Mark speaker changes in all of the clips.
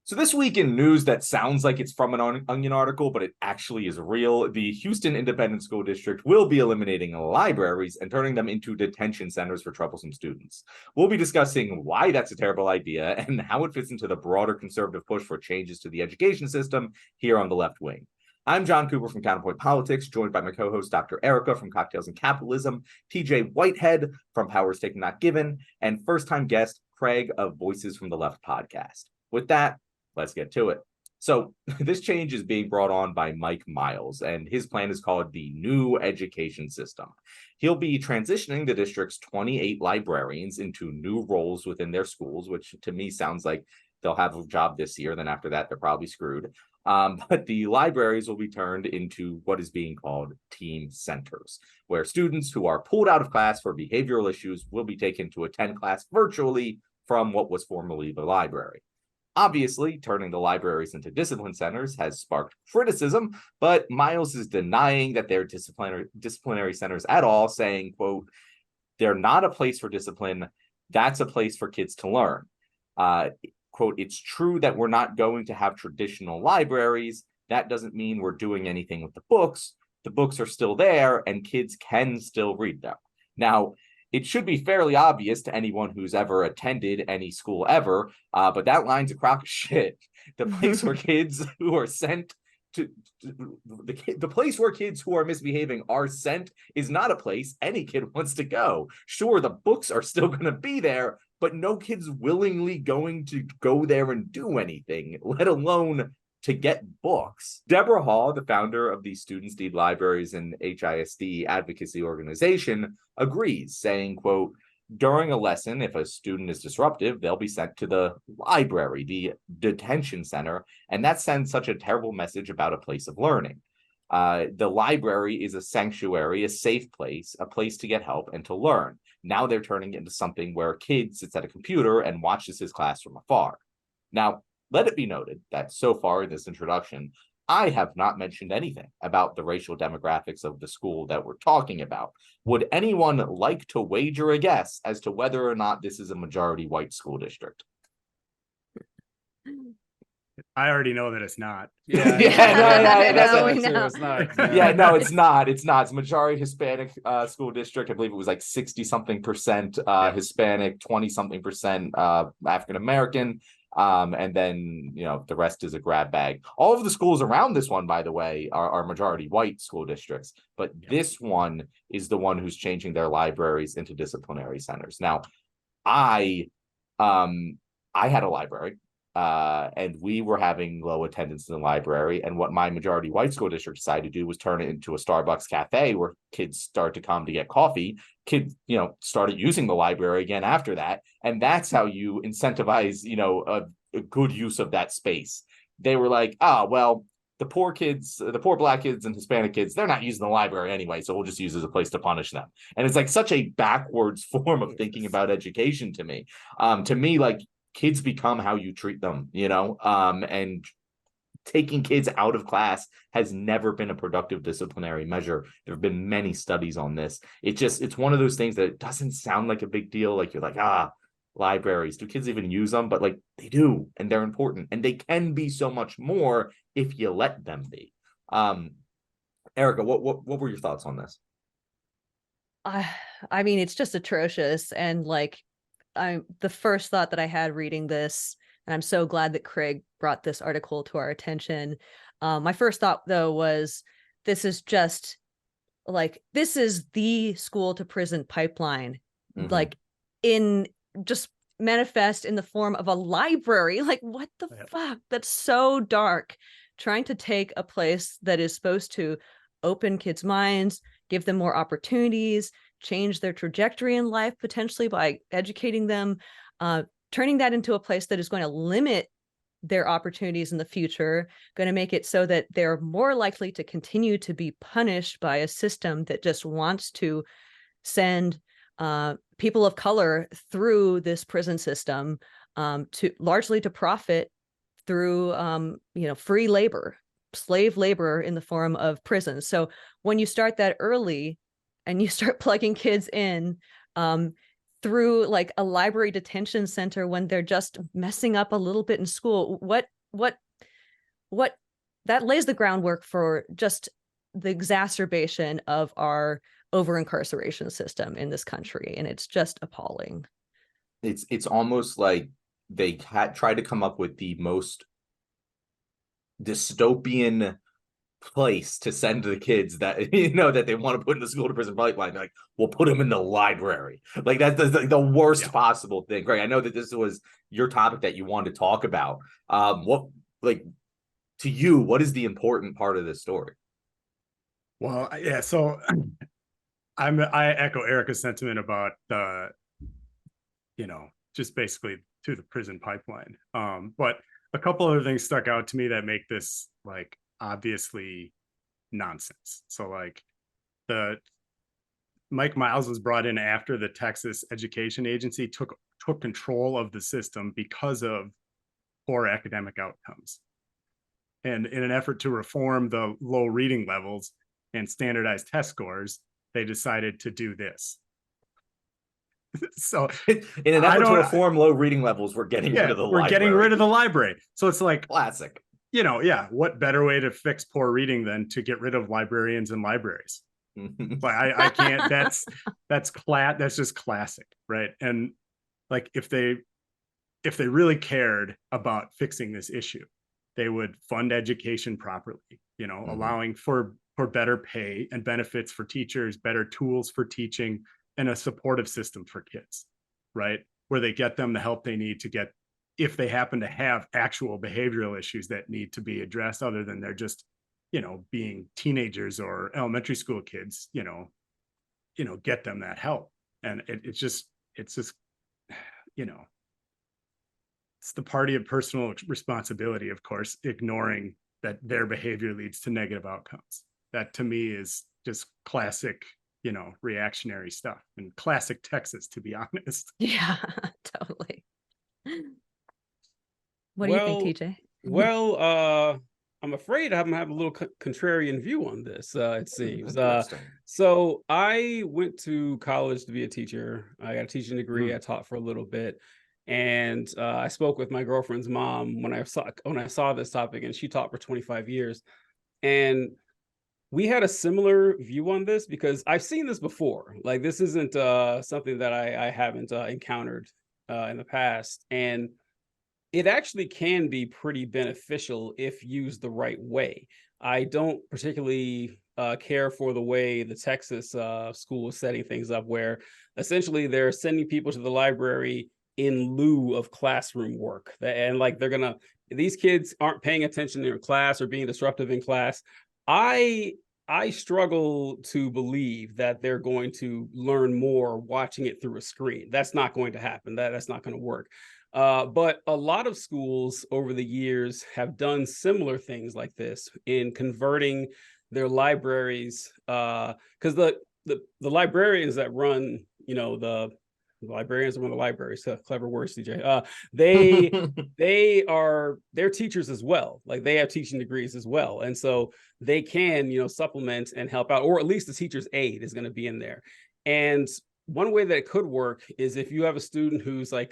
Speaker 1: So this week in news that sounds like it's from an Onion article, but it actually is real. The Houston Independent School District will be eliminating libraries and turning them into detention centers for troublesome students. We'll be discussing why that's a terrible idea and how it fits into the broader conservative push for changes to the education system here on the left wing. I'm John Cooper from Counterpoint Politics, joined by my co-host Dr. Erica from Cocktails and Capitalism, TJ Whitehead from Powers Taken Not Given, and first-time guest Craig of Voices from the Left podcast. With that, let's get to it. So this change is being brought on by Mike Miles, and his plan is called the New Education System. He'll be transitioning the district's 28 librarians into new roles within their schools, which to me sounds like they'll have a job this year. Then after that, they're probably screwed. But the libraries will be turned into what is being called team centers, where students who are pulled out of class for behavioral issues will be taken to attend class virtually from what was formerly the library. Obviously, turning the libraries into discipline centers has sparked criticism, but Miles is denying that they're disciplinary centers at all, saying, quote, "They're not a place for discipline. That's a place for kids to learn." Quote, "It's true that we're not going to have traditional libraries. That doesn't mean we're doing anything with the books. The books are still there and kids can still read them." Now, it should be fairly obvious to anyone who's ever attended any school ever, but that line's a crock of shit. The place where kids who are sent to the place where kids who are misbehaving are sent is not a place any kid wants to go. Sure, the books are still going to be there, but no kid's willingly going to go there and do anything, let alone to get books. Deborah Hall, the founder of the Students Need Libraries and HISD advocacy organization, agrees, saying, quote, "During a lesson, if a student is disruptive, they'll be sent to the library, the detention center, and that sends such a terrible message about a place of learning. The library is a sanctuary, a safe place, a place to get help and to learn. Now they're turning it into something where a kid sits at a computer and watches his class from afar." Now, let it be noted that so far in this introduction, I have not mentioned anything about the racial demographics of the school that we're talking about. Would anyone like to wager a guess as to whether or not this is a majority white school district?
Speaker 2: I already know that it's not.
Speaker 1: Yeah,
Speaker 2: It's not.
Speaker 1: Yeah, no, it's not. It's not. It's a majority Hispanic school district. I believe it was like 60-something% Hispanic, 20-something% African American. And then, the rest is a grab bag. All of the schools around this one, by the way, are majority white school districts. But this one is the one who's changing their libraries into disciplinary centers. Now, I had a library. And we were having low attendance in the library. And what my majority white school district decided to do was turn it into a Starbucks cafe where kids start to come to get coffee. Kids, started using the library again after that. And that's how you incentivize, a good use of that space. They were like, well, the poor kids, the poor Black kids and Hispanic kids, they're not using the library anyway, so we'll just use it as a place to punish them. And it's like such a backwards form of thinking about education to me. Like, kids become how you treat them, and taking kids out of class has never been a productive disciplinary measure. There have been many studies on this. It's one of those things that it doesn't sound like a big deal. Like, you're like, libraries, do kids even use them? But like, they do, and they're important, and they can be so much more if you let them be. Erica, what were your thoughts on this?
Speaker 3: I mean, it's just atrocious. And like, the first thought that I had reading this, and I'm so glad that Craig brought this article to our attention. My first thought, though, was this is the school to prison pipeline, like just manifest in the form of a library. Like, what the fuck? That's so dark. Trying to take a place that is supposed to open kids' minds, give them more opportunities, change their trajectory in life potentially by educating them, turning that into a place that is going to limit their opportunities in the future, going to make it so that they're more likely to continue to be punished by a system that just wants to send people of color through this prison system largely to profit through free labor, slave labor in the form of prisons. So when you start that early and you start plugging kids in through like a library detention center when they're just messing up a little bit in school. What that lays the groundwork for just the exacerbation of our over incarceration system in this country, and it's just appalling.
Speaker 1: It's almost like they had tried to come up with the most dystopian place to send the kids that that they want to put in the school to prison pipeline. Like, we'll put them in the library. Like, that's the worst possible thing. Greg, I know that this was your topic that you wanted to talk about. What, like, to you, what is the important part of this story?
Speaker 2: Well, yeah, so I echo Erica's sentiment about the, just basically to the prison pipeline. But a couple other things stuck out to me that make this like obviously nonsense. So like Mike Miles was brought in after the Texas Education Agency took control of the system because of poor academic outcomes. And in an effort to reform the low reading levels and standardized test scores, they decided to do this. So
Speaker 1: in an effort to reform low reading levels, we're getting rid of the library.
Speaker 2: We're getting rid of the library. So it's like
Speaker 1: classic.
Speaker 2: What better way to fix poor reading than to get rid of librarians and libraries? But I can't. That's just classic, right? And like if they really cared about fixing this issue, they would fund education properly. Allowing for better pay and benefits for teachers, better tools for teaching, and a supportive system for kids, right? Where they get them the help they need to get, if they happen to have actual behavioral issues that need to be addressed, other than they're just, being teenagers or elementary school kids, get them that help. And it's just, it's the party of personal responsibility, of course, ignoring that their behavior leads to negative outcomes. That to me is just classic, reactionary stuff, and classic Texas, to be honest.
Speaker 3: Yeah, totally. What do you think, TJ?
Speaker 4: Well, I'm afraid I'm having a little contrarian view on this, it seems. So I went to college to be a teacher. I got a teaching degree. I taught for a little bit. And I spoke with my girlfriend's mom when I saw this topic, and she taught for 25 years. And we had a similar view on this because I've seen this before. Like, this isn't something that I haven't encountered in the past. And it actually can be pretty beneficial if used the right way. I don't particularly care for the way the Texas school is setting things up, where essentially they're sending people to the library in lieu of classroom work. And like, these kids aren't paying attention in class or being disruptive in class. I struggle to believe that they're going to learn more watching it through a screen. That's not going to happen. That's not going to work. But a lot of schools over the years have done similar things like this in converting their libraries, because the librarians that run, the librarians run the libraries. Clever words, CJ. They're teachers as well. Like, they have teaching degrees as well, and so they can supplement and help out, or at least the teacher's aide is going to be in there. And one way that it could work is if you have a student who's like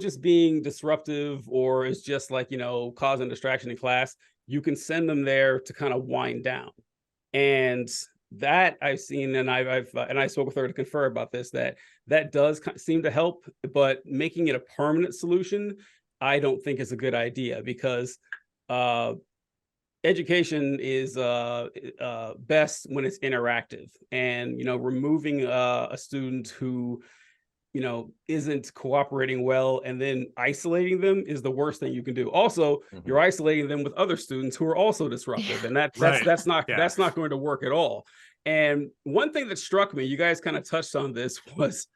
Speaker 4: just being disruptive, or is just like causing distraction in class, you can send them there to kind of wind down. And that I've seen, and I spoke with her to confer about this, that does seem to help, but making it a permanent solution, I don't think is a good idea, because education is best when it's interactive, and removing a student who isn't cooperating well and then isolating them is the worst thing you can do. Also, you're isolating them with other students who are also disruptive, and that's not going to work at all. And one thing that struck me, you guys kind of touched on this, was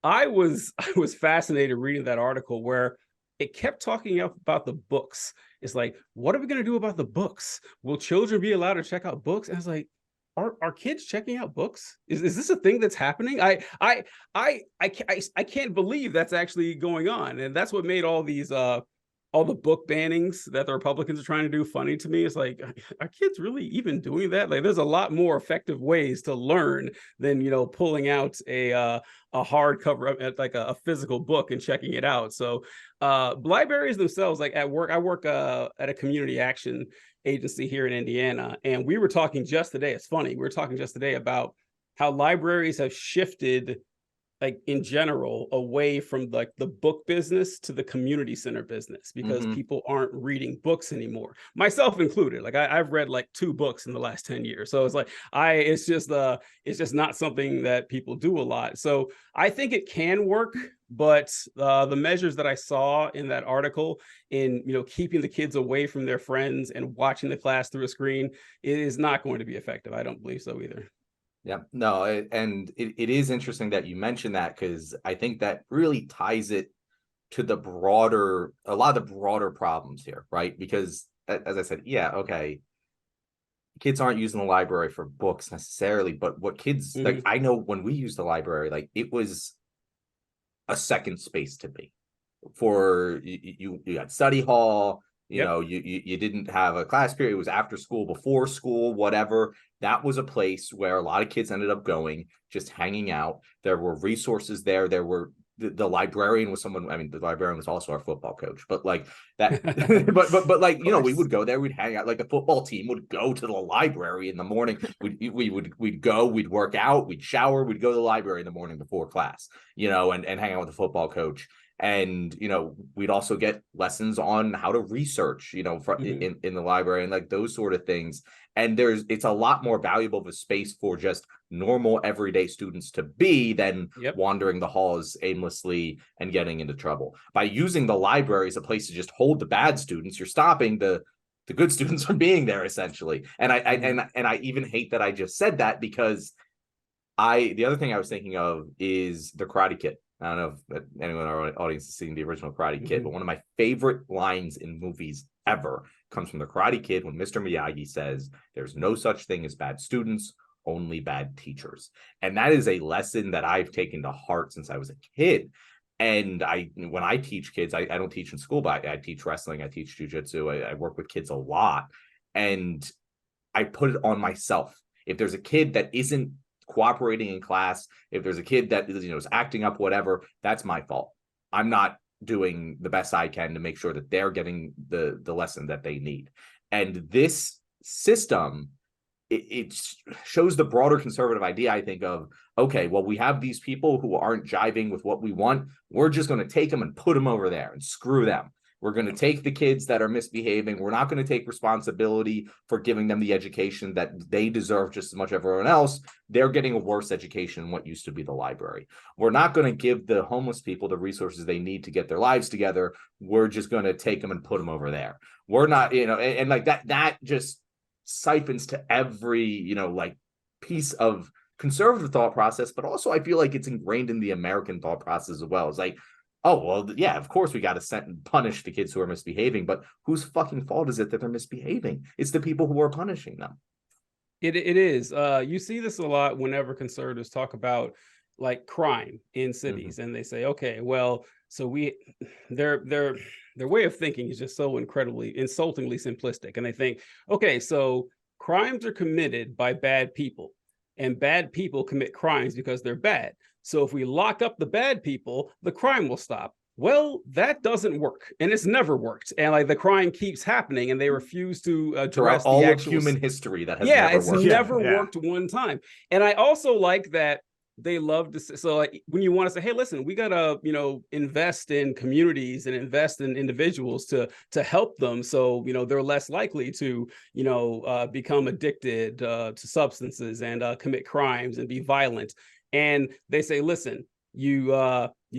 Speaker 4: I was fascinated reading that article where it kept talking about the books. It's like, what are we going to do about the books? Will children be allowed to check out books? And I was like, are kids checking out books? Is this a thing that's happening? I can't believe that's actually going on. And that's what made all these all the book bannings that the Republicans are trying to do funny to me. It's like, are kids really even doing that? Like, there's a lot more effective ways to learn than, you know, pulling out a hardcover, like a physical book and checking it out. So libraries themselves, like at work, I work at a community action agency here in Indiana. And we were talking just today, it's funny, we were talking just today about how libraries have shifted, like in general, away from like the book business to the community center business, because people aren't reading books anymore, myself included. Like I've read like 2 books in the last 10 years. So it's like, it's just not something that people do a lot. So I think it can work, but the measures that I saw in that article in, you know, keeping the kids away from their friends and watching the class through a screen, it is not going to be effective. I don't believe so either.
Speaker 1: Yeah, no, and it is interesting that you mentioned that, because I think that really ties it to a lot of the broader problems here, right? Because as I said, yeah, okay, kids aren't using the library for books necessarily, but what kids, like, I know when we used the library, like, it was a second space to be. For you had study hall, you know, you didn't have a class period. It was after school, before school, whatever. That was a place where a lot of kids ended up going, just hanging out. There were resources there. There were the librarian was someone. I mean, the librarian was also our football coach, but like that. but like, you know, we would go there. We'd hang out. Like the football team would go to the library in the morning. We'd go. We'd work out. We'd shower. We'd go to the library in the morning before class. You know, and hang out with the football coach. And, you know, we'd also get lessons on how to research, you know, in the library and like those sort of things. And it's a lot more valuable of a space for just normal everyday students to be than wandering the halls aimlessly and getting into trouble. By using the library as a place to just hold the bad students, you're stopping the good students from being there, essentially. And I even hate that I just said that, because the other thing I was thinking of is the Karate Kid. I don't know if anyone in our audience has seen the original Karate Kid, but one of my favorite lines in movies ever comes from the Karate Kid when Mr. Miyagi says, "There's no such thing as bad students, only bad teachers." And that is a lesson that I've taken to heart since I was a kid. And when I teach kids, I don't teach in school, but I teach wrestling, I teach jujitsu, I work with kids a lot. And I put it on myself. If there's a kid that isn't cooperating in class, if there's a kid that, you know, is acting up, whatever, that's my fault. I'm not doing the best I can to make sure that they're getting the lesson that they need. And this system, it shows the broader conservative idea, I think, of, okay, well, we have these people who aren't jiving with what we want. We're just going to take them and put them over there and screw them. We're going to take the kids that are misbehaving. We're not going to take responsibility for giving them the education that they deserve just as much as everyone else. They're getting a worse education than what used to be the library. We're not going to give the homeless people the resources they need to get their lives together. We're just going to take them and put them over there. We're not, you know, and like that just siphons to every, you know, like piece of conservative thought process, but also I feel like it's ingrained in the American thought process as well. It's like, oh, well, yeah, of course we got to punish the kids who are misbehaving, but whose fucking fault is it that they're misbehaving? It's the people who are punishing them.
Speaker 4: It is. You see this a lot whenever conservatives talk about like crime in cities, and they say, okay, well, so their way of thinking is just so incredibly, insultingly simplistic. And they think, okay, so crimes are committed by bad people, and bad people commit crimes because they're bad. So if we lock up the bad people, the crime will stop. Well, that doesn't work, and it's never worked. And like the crime keeps happening, and they refuse to address
Speaker 1: all
Speaker 4: the
Speaker 1: of human history that has
Speaker 4: never worked one time. And I also like that they love to say, so like when you want to say, hey, listen, we gotta, you know, invest in communities and invest in individuals to help them, so, you know, they're less likely to, you know, become addicted to substances and commit crimes and be violent. And they say, listen, you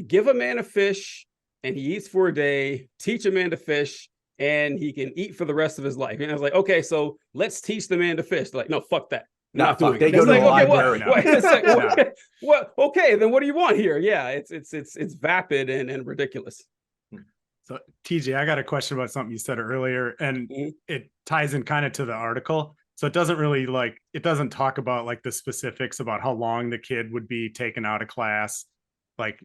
Speaker 4: give a man a fish and he eats for a day, teach a man to fish and he can eat for the rest of his life. And I was like, okay, so let's teach the man to fish. They're like, no, fuck that.
Speaker 1: No, fuck, they go to the library.
Speaker 4: What? Okay, then what do you want here? Yeah, it's vapid and ridiculous.
Speaker 2: So TJ, I got a question about something you said earlier, and it ties in kind of to the article. So it doesn't talk about like the specifics about how long the kid would be taken out of class. Like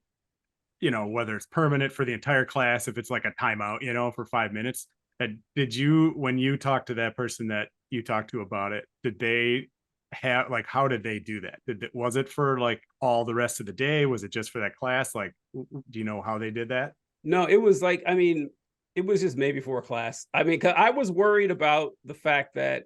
Speaker 2: you know, whether it's permanent for the entire class, if it's like a timeout, you know, for 5 minutes. And did you, when you talked to that person that you talked to about it, did they have, like, how did they do that? Was it for like all the rest of the day? Was it just for that class? Like, do you know how they did that?
Speaker 4: No, it was like, I mean, it was just maybe for a class. I mean, 'cause I was worried about the fact that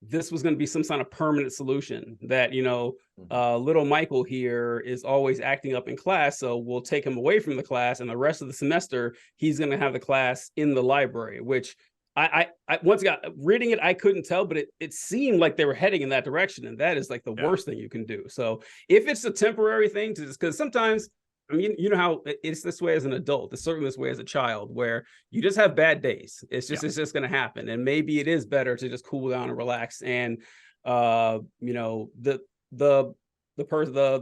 Speaker 4: this was going to be some kind of permanent solution, that, you know, little Michael here is always acting up in class, so we'll take him away from the class, and the rest of the semester he's going to have the class in the library, which I once got reading it, I couldn't tell, but it seemed like they were heading in that direction, and that is like the worst thing you can do. So if it's a temporary thing, to just, because sometimes, I mean, you know how it's this way as an adult, it's certainly this way as a child, where you just have bad days. It's just going to happen. And maybe it is better to just cool down and relax. And, you know, the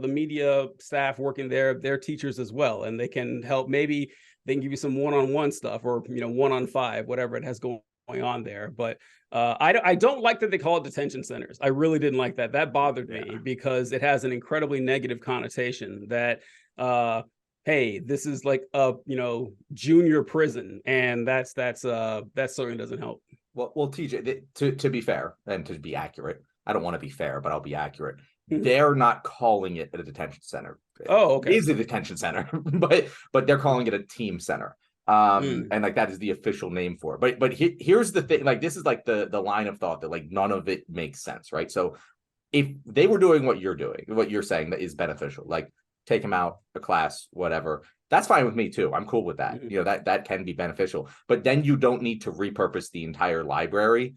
Speaker 4: media staff working there, they're teachers as well. And they can help. Maybe they can give you some one-on-one stuff, or, you know, 1-on-5, whatever it has going on there. But I don't like that they call it detention centers. I really didn't like that. That bothered me, because it has an incredibly negative connotation that, hey, this is like a, you know, junior prison, and that certainly doesn't help.
Speaker 1: Well, TJ, to be fair and to be accurate, I don't want to be fair, but I'll be accurate.
Speaker 4: Mhm.
Speaker 1: They're not calling it a detention center.
Speaker 4: Oh, okay.
Speaker 1: It is a detention center, but they're calling it a team center. And like that is the official name for it. But here's the thing, like this is like the line of thought that like none of it makes sense, right? So if they were doing what you're doing, what you're saying that is beneficial, like take them out a class, whatever, that's fine with me too. I'm cool with that. You know, that can be beneficial, but then you don't need to repurpose the entire library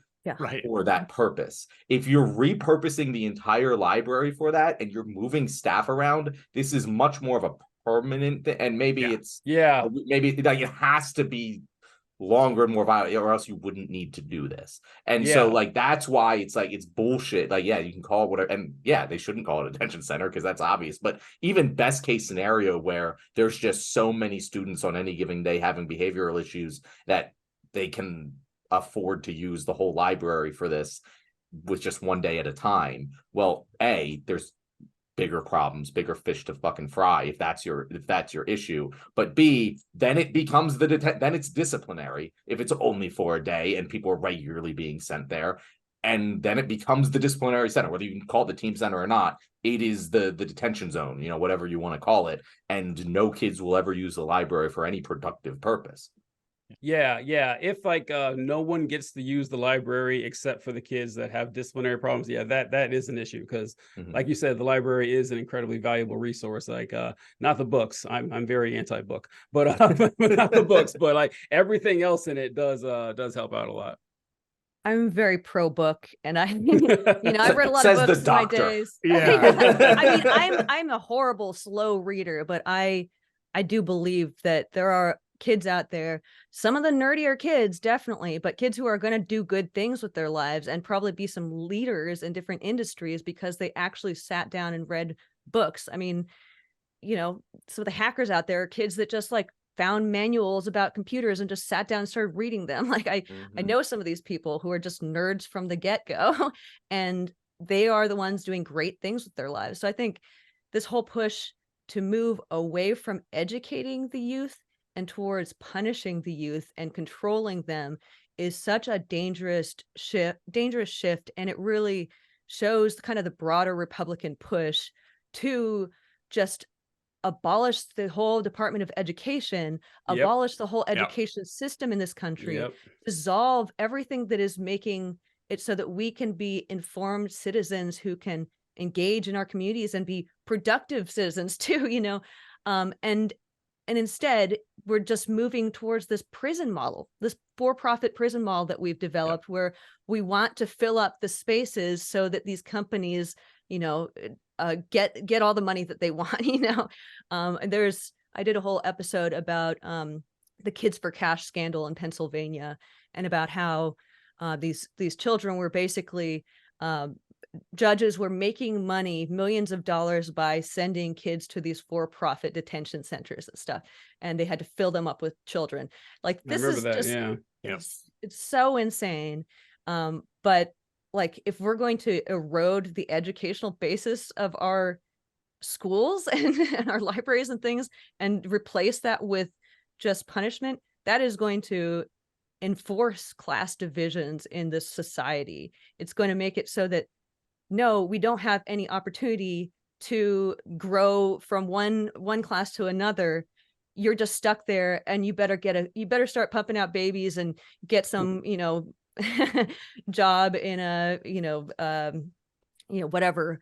Speaker 1: for that purpose. If you're repurposing the entire library for that and you're moving staff around, this is much more of a permanent thing. And maybe maybe like it has to be longer and more violent, or else you wouldn't need to do this. And so like that's why it's like it's bullshit. Like, yeah, you can call it whatever, and yeah, they shouldn't call it a detention center because that's obvious. But even best case scenario where there's just so many students on any given day having behavioral issues that they can afford to use the whole library for this with just one day at a time. Well, there's bigger problems, bigger fish to fucking fry if that's your issue. But B, then it becomes then it's disciplinary if it's only for a day and people are regularly being sent there. And then it becomes the disciplinary center, whether you can call it the team center or not. It is the detention zone, you know, whatever you want to call it. And no kids will ever use the library for any productive purpose.
Speaker 4: Yeah. If like no one gets to use the library except for the kids that have disciplinary problems, that is an issue, because like you said, the library is an incredibly valuable resource. Like not the books. I'm very anti-book, but not the books, but like everything else in it does help out a lot.
Speaker 3: I'm very pro book, and I, I've read a lot of books in my days. I mean, I'm a horrible slow reader, but I do believe that there are kids out there, some of the nerdier kids, definitely, but kids who are going to do good things with their lives and probably be some leaders in different industries because they actually sat down and read books. I mean, some of the hackers out there are kids that just like found manuals about computers and just sat down and started reading them. Like I know some of these people who are just nerds from the get-go, and they are the ones doing great things with their lives. So I think this whole push to move away from educating the youth and towards punishing the youth and controlling them is such a dangerous shift. And it really shows kind of the broader Republican push to just abolish the whole Department of Education, abolish the whole education system in this country, dissolve everything that is making it so that we can be informed citizens who can engage in our communities and be productive citizens too, and instead, we're just moving towards this prison model, this for-profit prison model that we've developed, where we want to fill up the spaces so that these companies, get all the money that they want, And I did a whole episode about the Kids for Cash scandal in Pennsylvania, and about how these children were basically judges were making money, millions of dollars, by sending kids to these for-profit detention centers and stuff, and they had to fill them up with children. Like, this is just it's so insane. But like, if we're going to erode the educational basis of our schools and our libraries and things and replace that with just punishment, that is going to enforce class divisions in this society. It's going to make it so that, no, we don't have any opportunity to grow from one class to another. You're just stuck there, and you better start pumping out babies and get some, job in a, whatever,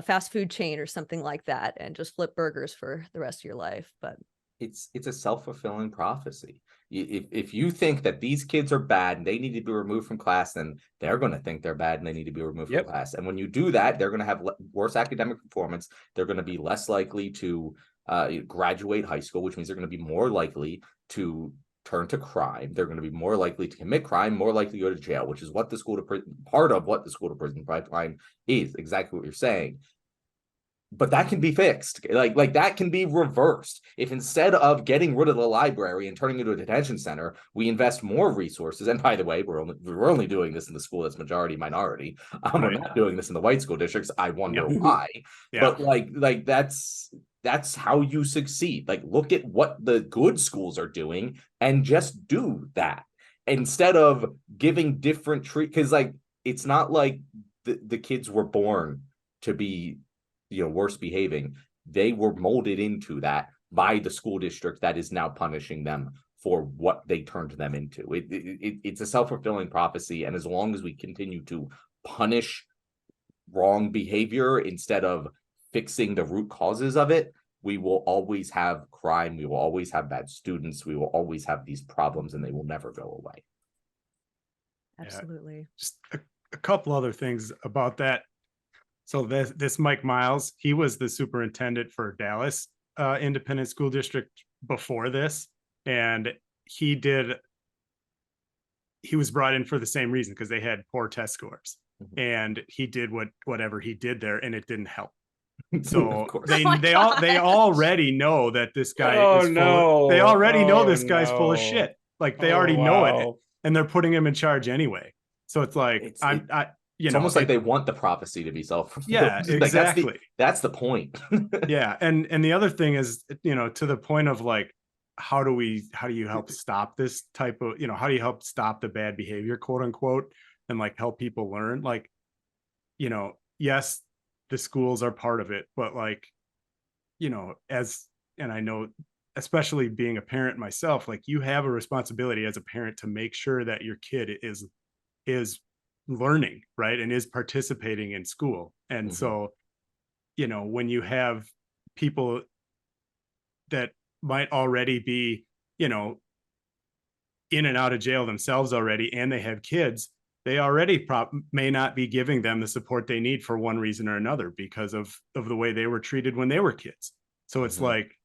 Speaker 3: fast food chain or something like that, and just flip burgers for the rest of your life. But
Speaker 1: it's a self-fulfilling prophecy. If you think that these kids are bad and they need to be removed from class, then they're going to think they're bad and they need to be removed from class. And when you do that, they're going to have worse academic performance. They're going to be less likely to graduate high school, which means they're going to be more likely to turn to crime. They're going to be more likely to commit crime, more likely to go to jail, which is what the school to prison, part of what the school to prison pipeline is, exactly what you're saying. But that can be fixed. Like that can be reversed. If instead of getting rid of the library and turning it into a detention center, we invest more resources. And by the way, we're only doing this in the school that's majority minority. We're not doing this in the white school districts. I wonder why. But like that's how you succeed. Like, look at what the good schools are doing and just do that instead of giving different because like it's not like the kids were born to be worse behaving. They were molded into that by the school district that is now punishing them for what they turned them into. It's a self-fulfilling prophecy, and as long as we continue to punish wrong behavior instead of fixing the root causes of it, we will always have crime, we will always have bad students, we will always have these problems, and they will never go away.
Speaker 3: Absolutely.
Speaker 2: Just a couple other things about that. So this Mike Miles, he was the superintendent for Dallas Independent School District before this, and he was brought in for the same reason, because they had poor test scores, and he did whatever he did there, and it didn't help. So they already know that this guy they already know this guy's full of shit. Like they already know it, and they're putting him in charge anyway. So it's like it's
Speaker 1: almost like they want the prophecy to be self-fulfilled.
Speaker 2: Yeah, exactly.
Speaker 1: Like that's the point.
Speaker 2: Yeah, and the other thing is, to the point of like, how do you help stop this type of, how do you help stop the bad behavior, quote unquote, and like help people learn? Like, yes, the schools are part of it, but like, and I know, especially being a parent myself, like you have a responsibility as a parent to make sure that your kid is learning, right, and is participating in school. And so when you have people that might already be in and out of jail themselves already, and they have kids, they already may not be giving them the support they need for one reason or another because of the way they were treated when they were kids. So it's like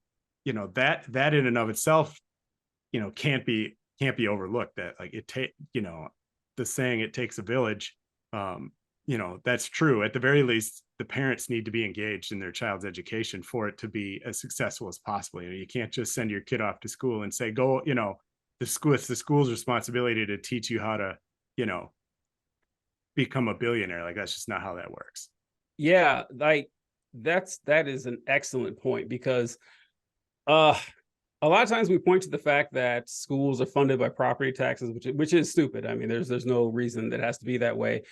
Speaker 2: that in and of itself can't be overlooked. That like the saying, it takes a village, that's true. At the very least, the parents need to be engaged in their child's education for it to be as successful as possible. You can't just send your kid off to school and say, go, it's the school's responsibility to teach you how to, become a billionaire. Like, that's just not how that works.
Speaker 4: Yeah. Like that is an excellent point, because, a lot of times we point to the fact that schools are funded by property taxes, which is stupid. I mean, there's no reason that it has to be that way.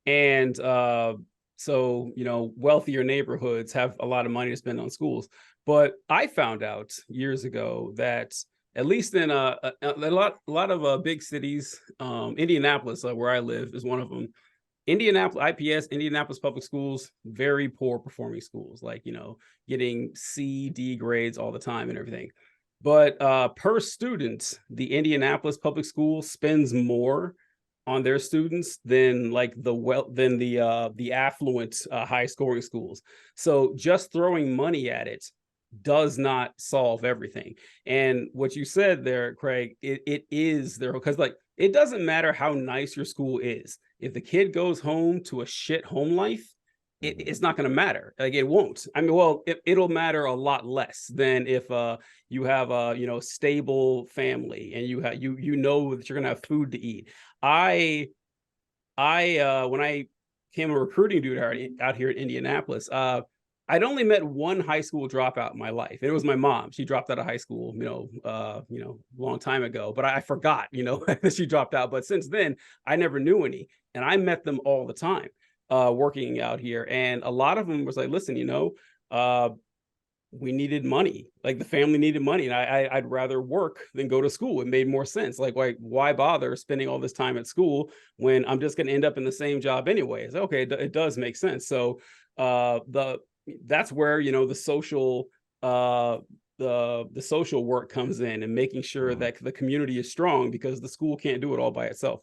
Speaker 4: And so, wealthier neighborhoods have a lot of money to spend on schools. But I found out years ago that at least in a lot of big cities, Indianapolis, where I live, is one of them. Indianapolis Public Schools, very poor performing schools, like, getting C, D grades all the time and everything. But per student, the Indianapolis Public School spends more on their students than like the affluent high scoring schools. So just throwing money at it does not solve everything. And what you said there, Craig, it is there, because like it doesn't matter how nice your school is. If the kid goes home to a shit home life, it's not going to matter. Like, it won't. I mean, well, it'll matter a lot less than if you have a stable family and you know that you're going to have food to eat. I when I became a recruiting dude out here in Indianapolis, I I'd only met one high school dropout in my life. And it was my mom. She dropped out of high school, a long time ago, but I forgot, that she dropped out. But since then, I never knew any. And I met them all the time working out here. And a lot of them was like, listen, we needed money. Like the family needed money. And I'd rather work than go to school. It made more sense. Like, why bother spending all this time at school when I'm just going to end up in the same job anyways? Okay, it does make sense. So that's where the social the social work comes in, and making sure that the community is strong, because the school can't do it all by itself.